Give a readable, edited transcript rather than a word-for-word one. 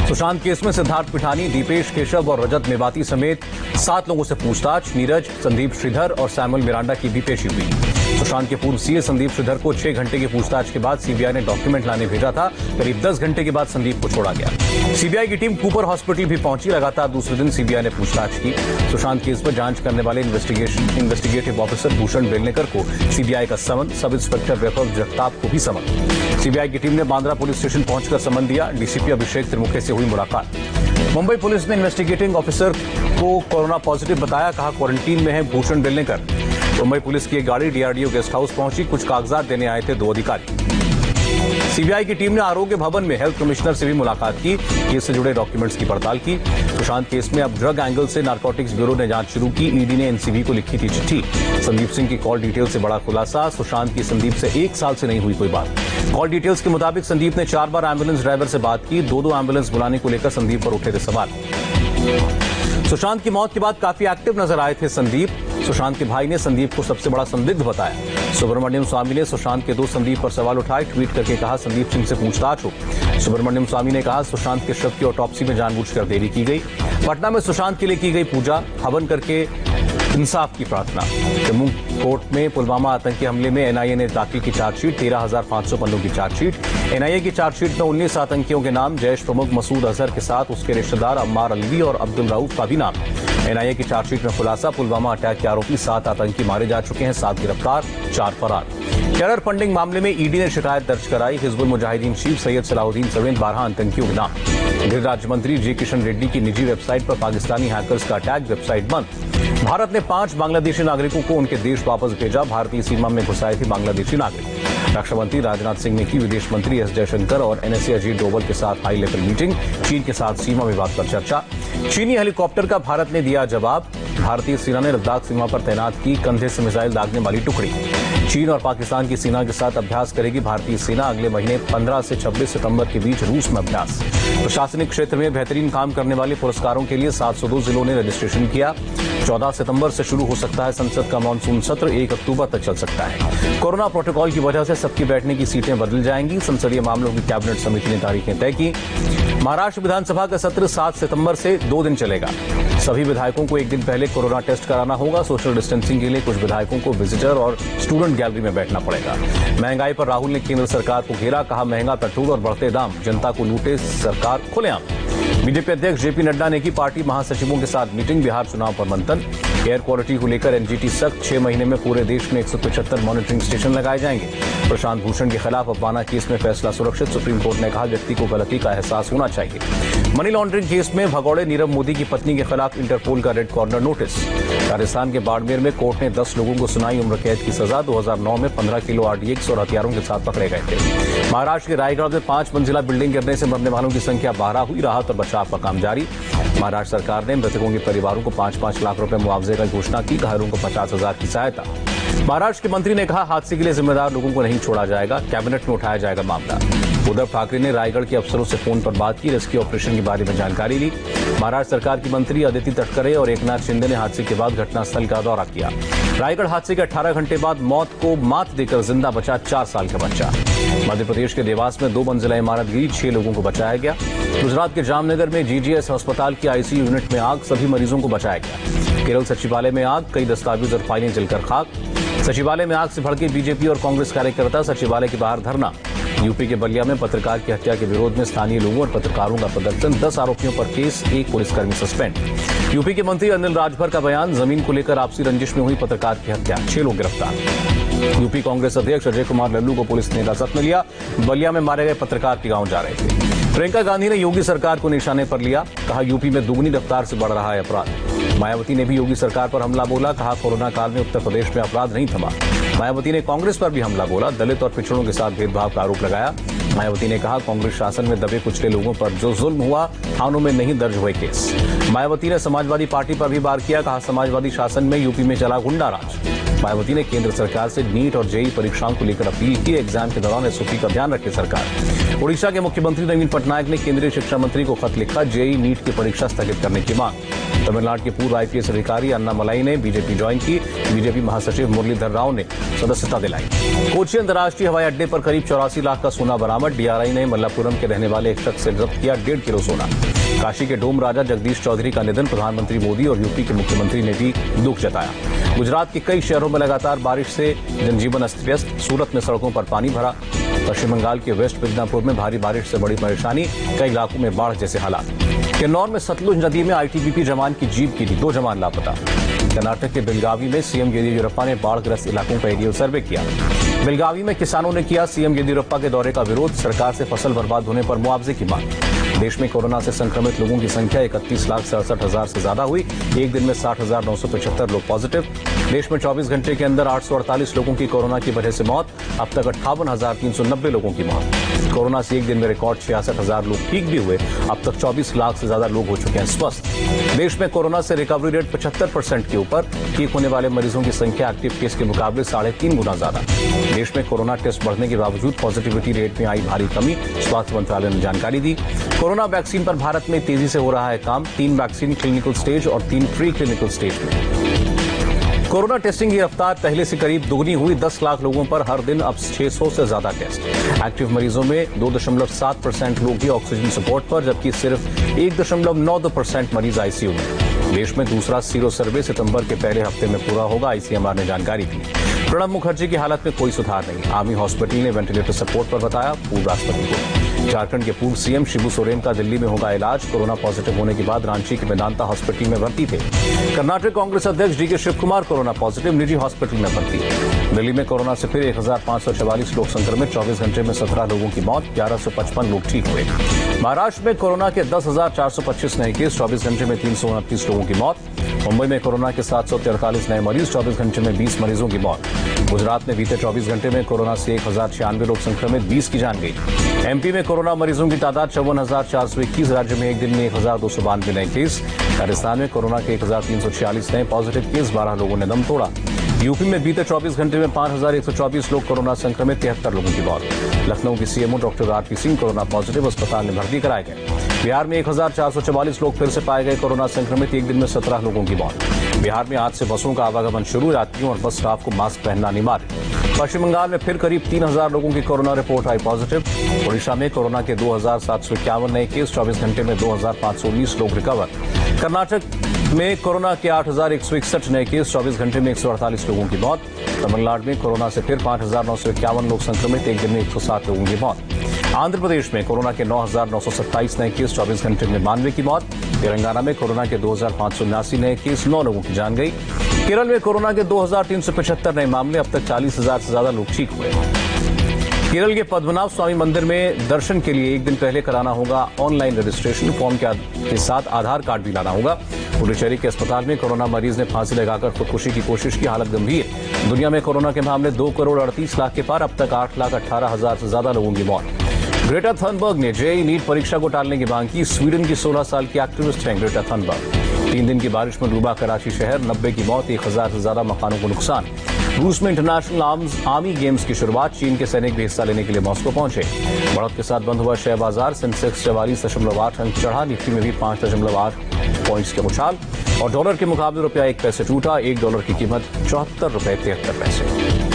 Sushant case में सिद्धार्थ पिठानी, दीपेश केशव और रजत मेवाती समेत 7 लोगों से पूछताछ। नीरज, संदीप श्रीधर और सैमुअल मिरांडा की भी पेशी हुई। सुशांत के पूर्व सीए संदीप श्रीधर को 6 घंटे की पूछताछ के बाद सीबीआई ने डॉक्यूमेंट लाने भेजा था। करीब 10 घंटे के बाद संदीप को छोड़ा गया। सीबीआई की टीम कूपर हॉस्पिटल भी पहुंची। लगातार दूसरे दिन सीबीआई ने पूछताछ की। सुशांत केस पर जांच करने वाले इन्वेस्टिगेटिव ऑफिसर भूषण बेलनेकर को सीबीआई का समन, सब इंस्पेक्टर वैभव जगताप को भी समन। सीबीआई की टीम ने बांद्रा पुलिस स्टेशन पहुंचकर समन दिया। डीसीपी अभिषेक त्रिमुखे से हुई मुलाकात। मुंबई पुलिस ने इन्वेस्टिगेटिंग ऑफिसर को कोरोना पॉजिटिव बताया। कहा क्वारंटीन में है भूषण बेलनेकर। मुंबई पुलिस की एक गाड़ी डीआरडीओ गेस्ट हाउस पहुंची। कुछ कागजात देने आए थे 2 अधिकारी। सीबीआई की टीम ने आरोग्य भवन में हेल्थ कमिश्नर से भी मुलाकात की। केस से जुड़े डॉक्यूमेंट्स की पड़ताल की। सुशांत केस में अब ड्रग एंगल से नारकोटिक्स ब्यूरो ने जांच शुरू की। ईडी ने एनसीबी को लिखी थी चिट्ठी। संदीप सिंह की कॉल डिटेल से बड़ा खुलासा। सुशांत की संदीप से 1 साल से नहीं हुई कोई बात। कॉल डिटेल्स के मुताबिक संदीप ने 4 बार एम्बुलेंस ड्राइवर से बात की। 2 एम्बुलेंस बुलाने को लेकर संदीप पर उठे थे सवाल। सुशांत की मौत के बाद काफी एक्टिव नजर आए थे संदीप। सुशांत के भाई ने संदीप को सबसे बड़ा संदिग्ध बताया। सुब्रमण्यम स्वामी ने सुशांत के दोस्त संदीप पर सवाल उठाए। ट्वीट करके कहा संदीप सिंह से पूछताछ हो। सुब्रमण्यम स्वामी ने कहा सुशांत के शव की ऑटोप्सी में जानबूझकर देरी की गई। पटना में सुशांत के लिए की गई पूजा, हवन करके इंसाफ की प्रार्थना। जम्मू कोर्ट में पुलवामा आतंकी हमले में एनआईए ने दाखिल की चार्जशीट। 13,500 पन्नों की चार्जशीट। एनआईए की चार्जशीट में 19 आतंकियों के नाम, जैश प्रमुख मसूद अजहर के साथ उसके रिश्तेदार अम्मार अलवी और अब्दुल रऊफ का भी नाम। एनआईए की चार्जशीट में खुलासा, पुलवामा अटैक के आरोपी 7 आतंकी मारे जा चुके हैं, 7 गिरफ्तार, 4 फरार। टेरर फंडिंग मामले में ईडी ने शिकायत दर्ज कराई। हिजबुल मुजाहिदीन चीफ सैयद सलाउद्दीन समेत 12 आतंकियों के नाम। गृह राज्य मंत्री जी किशन रेड्डी की निजी वेबसाइट पर पाकिस्तानी हैकर्स का अटैक, वेबसाइट बंद। भारत ने 5 बांग्लादेशी नागरिकों को उनके देश वापस भेजा। भारतीय सीमा में घुसाए थे बांग्लादेशी नागरिक। रक्षा मंत्री राजनाथ सिंह ने की विदेश मंत्री एस जयशंकर और एनएसए अजीत डोभाल के साथ हाई लेवल मीटिंग। चीन के साथ सीमा विवाद पर चर्चा। चीनी हेलीकॉप्टर का भारत ने दिया जवाब। भारतीय सेना ने लद्दाख सीमा पर तैनात की कंधे से मिसाइल दागने वाली टुकड़ी। चीन और पाकिस्तान की सेना के साथ अभ्यास करेगी भारतीय सेना। अगले महीने 15 से 26 सितंबर के बीच रूस में अभ्यास। प्रशासनिक क्षेत्र में बेहतरीन काम करने वाले पुरस्कारों के लिए 702 जिलों ने रजिस्ट्रेशन किया। 14 सितंबर से शुरू हो सकता है संसद का मानसून सत्र, 1 अक्टूबर तक चल सकता है। कोरोना प्रोटोकॉल की वजह से सबकी बैठने की सीटें बदल जाएंगी। संसदीय मामलों की कैबिनेट समिति ने तारीखें तय की। महाराष्ट्र विधानसभा का सत्र 7 सितंबर से 2 दिन चलेगा। सभी विधायकों को 1 दिन पहले कोरोना टेस्ट कराना होगा। सोशल डिस्टेंसिंग के लिए कुछ विधायकों को विजिटर और स्टूडेंट गैलरी में बैठना पड़ेगा। महंगाई पर राहुल ने केंद्र सरकार को घेरा। कहा महंगा पेट्रोल और बढ़ते दाम, जनता को लूटे सरकार खुलेआम। बीजेपी अध्यक्ष जेपी नड्डा ने की पार्टी महासचिवों के साथ मीटिंग। बिहार चुनाव पर मंथन। एयर क्वालिटी को लेकर एनजीटी सख्त। 6 महीने में पूरे देश में 175 मॉनिटरिंग स्टेशन लगाए जाएंगे। प्रशांत भूषण के खिलाफ अफवाना केस में फैसला सुरक्षित। सुप्रीम कोर्ट ने कहा व्यक्ति को गलती का एहसास होना चाहिए। मनी लॉन्ड्रिंग केस में भगौड़े नीरव मोदी की पत्नी के खिलाफ इंटरपोल का रेड कॉर्नर नोटिस। राजस्थान के बाड़मेर में कोर्ट ने 10 लोगों को सुनाई उम्र कैद की सजा। 2009 में 15 किलो आरडीएक्स और हथियारों के साथ पकड़े गए थे। महाराष्ट्र के रायगढ़ में 5 मंजिला बिल्डिंग गिरने से मरने वालों की संख्या 12 हुई। राहत और बचाव का काम जारी। महाराष्ट्र सरकार ने मृतकों के परिवारों को 5-5 लाख रुपए मुआवजे की घोषणा की। घायलों को 50,000 की सहायता। महाराष्ट्र के मंत्री ने कहा हादसे के लिए जिम्मेदार लोगों को नहीं छोड़ा जाएगा। कैबिनेट में उठाया जाएगा मामला। उद्धव ठाकरे ने रायगढ़ के अफसरों से फोन पर बात की। रेस्क्यू ऑपरेशन के बारे में जानकारी ली। महाराष्ट्र सरकार की मंत्री अदिति तटकरे और एकनाथ शिंदे ने हादसे के बाद घटनास्थल का दौरा किया। रायगढ़ हादसे के 18 घंटे बाद मौत को मात देकर जिंदा बचा 4 साल का बच्चा। मध्य प्रदेश के देवास में 2 मंजिला इमारत गिरी, 6 लोगों को बचाया गया। गुजरात के जामनगर में जीजीएस अस्पताल की आईसीयू यूनिट में आग, सभी मरीजों को बचाया गया। केरल सचिवालय में आग, कई दस्तावेज और फाइलें जलकर खाक। सचिवालय में आग से भड़के बीजेपी और कांग्रेस कार्यकर्ता, सचिवालय के बाहर धरना। यूपी के बलिया में पत्रकार की हत्या के विरोध में स्थानीय लोगों और पत्रकारों का प्रदर्शन। 10 आरोपियों पर केस, 1 पुलिसकर्मी सस्पेंड। यूपी के मंत्री अनिल राजभर का बयान, जमीन को लेकर आपसी रंजिश में हुई पत्रकार की हत्या, 6 लोग गिरफ्तार। यूपी कांग्रेस अध्यक्ष अजय कुमार लल्लू को पुलिस ने हिरासत में लिया। बलिया में मारे गए पत्रकार के गांव जा रहे थे। प्रियंका गांधी ने योगी सरकार को निशाने पर लिया। कहा यूपी में दुगनी रफ्तार से बढ़ रहा है अपराध। मायावती ने भी योगी सरकार पर हमला बोला। कहा कोरोना काल में उत्तर प्रदेश में अपराध नहीं थमा। मायावती ने कांग्रेस पर भी हमला बोला। दलित और पिछड़ों के साथ भेदभाव का आरोप लगाया। मायावती ने कहा कांग्रेस शासन में दबे कुचले लोगों पर जो जुल्म हुआ, थानों में नहीं दर्ज हुए केस। मायावती ने समाजवादी पार्टी पर भी वार किया। कहा समाजवादी शासन में यूपी में चला गुंडा राज। मायावती ने केंद्र सरकार से नीट और जेईई परीक्षाओं को लेकर अपील की। एग्जाम के दौरान एसओपी का ध्यान रखे सरकार। ओडिशा के मुख्यमंत्री नवीन पटनायक ने केंद्रीय शिक्षा मंत्री को खत लिखा। जेईई नीट की परीक्षा स्थगित करने की मांग। तमिलनाडु के पूर्व आईपीएस अधिकारी अन्ना मलाई ने बीजेपी ज्वाइन की। बीजेपी महासचिव मुरलीधर राव ने सदस्यता दिलाई। कोच्चि अंतर्राष्ट्रीय हवाई अड्डे पर करीब 84 लाख का सोना बरामद। डीआरआई ने मल्लापुरम के रहने वाले एक शख्स से जब्त किया 1.5 किलो सोना। काशी के डोम राजा जगदीश चौधरी का निधन। प्रधानमंत्री मोदी और यूपी के मुख्यमंत्री ने भी दुख जताया। गुजरात के कई शहरों में लगातार बारिश से जनजीवन अस्त व्यस्त। सूरत में सड़कों पर पानी भरा। पश्चिम बंगाल के वेस्ट मिदनापुर में भारी बारिश से बड़ी परेशानी। कई इलाकों में बाढ़ जैसे हालात। किन्नौर में सतलुज नदी में आईटीबीपी जवान की जीप गिरी, 2 जवान लापता। कर्नाटक के बेलगावी में सीएम येदियुरप्पा ने बाढ़ग्रस्त इलाकों का एरियल सर्वे किया। बेलगावी में किसानों ने किया सीएम येदियुरप्पा के दौरे का विरोध। सरकार से फसल बर्बाद होने पर मुआवजे की मांग। देश में कोरोना से संक्रमित लोगों की संख्या 31,67,000 से ज्यादा हुई। एक दिन में 60,975 लोग पॉजिटिव। देश में 24 घंटे के अंदर 848 लोगों की कोरोना की वजह से मौत। अब तक 58,390 लोगों की मौत। कोरोना से एक दिन में रिकॉर्ड 66,000 लोग ठीक भी हुए। अब तक 24 लाख से ज्यादा लोग हो चुके हैं स्वस्थ। देश में कोरोना से रिकवरी रेट 75% के ऊपर। ठीक होने वाले मरीजों की संख्या एक्टिव केस के मुकाबले 3.5 गुना ज्यादा। देश में कोरोना टेस्ट बढ़ने के बावजूद पॉजिटिविटी रेट में आई भारी कमी। स्वास्थ्य मंत्रालय ने जानकारी दी। कोरोना वैक्सीन पर भारत में तेजी से हो रहा है काम। 3 वैक्सीन क्लिनिकल स्टेज और 3 प्री क्लिनिकल स्टेज में। कोरोना टेस्टिंग की रफ्तार पहले से करीब दोगुनी हुई। 10 लाख लोगों पर हर दिन अब 600 से ज्यादा टेस्ट। एक्टिव मरीजों में 2.7% लोग ही ऑक्सीजन सपोर्ट पर, जबकि सिर्फ 1.92% मरीज आईसीयू में। देश में दूसरा सीरो सर्वे सितंबर के पहले हफ्ते में पूरा होगा, आईसीएमआर ने जानकारी दी। प्रणब मुखर्जी की हालत में कोई सुधार नहीं। आर्मी हॉस्पिटल ने वेंटिलेटर सपोर्ट पर बताया पूर्व राष्ट्रपति को। झारखंड के पूर्व सीएम शिबू सोरेन का दिल्ली में होगा इलाज। कोरोना पॉजिटिव होने के बाद रांची के मेदांता हॉस्पिटल में भर्ती थे। कर्नाटक कांग्रेस अध्यक्ष DK Shivakumar corona positive, निजी हॉस्पिटल में भर्ती। दिल्ली में कोरोना से फिर 1,544 लोग संक्रमित। 24 घंटे में 17 लोगों की मौत। 1155 लोग ठीक हुए। महाराष्ट्र में कोरोना के 10,425 नए केस। 24 घंटे में 329 लोगों की मौत। मुंबई में कोरोना के 743 नए मरीज। 24 घंटे में 20 मरीजों की मौत। गुजरात में बीते 24 घंटे में कोरोना से 1,096 लोग संक्रमित, 20 की जान गई। एमपी में कोरोना मरीजों की तादाद 54,421। राज्य में एक दिन में 1,292 नए केस। राजस्थान में कोरोना के 1,346 नए पॉजिटिव केस। 12 लोगों ने दम तोड़ा। यूपी में बीते 24 घंटे में 5,124 लोग कोरोना संक्रमित, 73 लोगों की मौत। लखनऊ के CMO doctor RP Singh corona positive, अस्पताल में भर्ती कराए गए। बिहार में 1,444 लोग फिर से पाए गए कोरोना संक्रमित। एक दिन में 17 लोगों की मौत। बिहार में आज से बसों का आवागमन शुरू। यात्रियों और बस स्टाफ को मास्क पहनना अनिवार्य। पश्चिम बंगाल में फिर करीब 3,000 लोगों की कोरोना रिपोर्ट आई पॉजिटिव। ओडिशा में कोरोना के 2,751 नए केस। 24 घंटे में 2,519 लोग रिकवर। कर्नाटक में कोरोना के 8,161 नए केस। 24 घंटे में 148 लोगों की मौत। तमिलनाडु में कोरोना से फिर 5,951 लोग संक्रमित। एक दिन में 107 लोगों की मौत। आंध्र प्रदेश में कोरोना के 9,927 नए केस। 24 घंटे में 92 की मौत। तेलंगाना में कोरोना के 2,579 नए केस। 9 लोगों की जान गई। केरल में कोरोना के 2,375 नए मामले। अब तक 40,000 से ज्यादा लोग ठीक हुए। केरल के पद्मनाभ स्वामी मंदिर में दर्शन के लिए एक दिन पहले कराना होगा ऑनलाइन रजिस्ट्रेशन। फॉर्म के साथ आधार कार्ड भी लाना होगा। पुडुचेरी के अस्पताल में कोरोना मरीज ने फांसी लगाकर खुदकुशी की कोशिश की, हालत गंभीर। दुनिया में कोरोना के मामले 2,38,00,000 के पार। अब तक 8,18,000 से ज्यादा लोगों की मौत। ग्रेटा थनबर्ग ने जेईई नीट परीक्षा को टालने की मांग की। स्वीडन की 16 साल की एक्टिविस्ट हैं ग्रेटा थनबर्ग। 3 दिन की बारिश में डूबा कराची शहर। 90 की मौत, 1,000 से ज्यादा मकानों को नुकसान। रूस में इंटरनेशनल आर्मी गेम्स की शुरुआत। चीन के सैनिक भी हिस्सा लेने के लिए मॉस्को पहुंचे। बढ़त के साथ बंद हुआ शेयर बाजार। सेंसेक्स 44.8 अंक चढ़ा। निफ्टी में भी 5.8 पॉइंट्स के उछाल। और डॉलर के मुकाबले रुपया 1 पैसे टूटा। $1 की कीमत 74 रुपये 73 पैसे।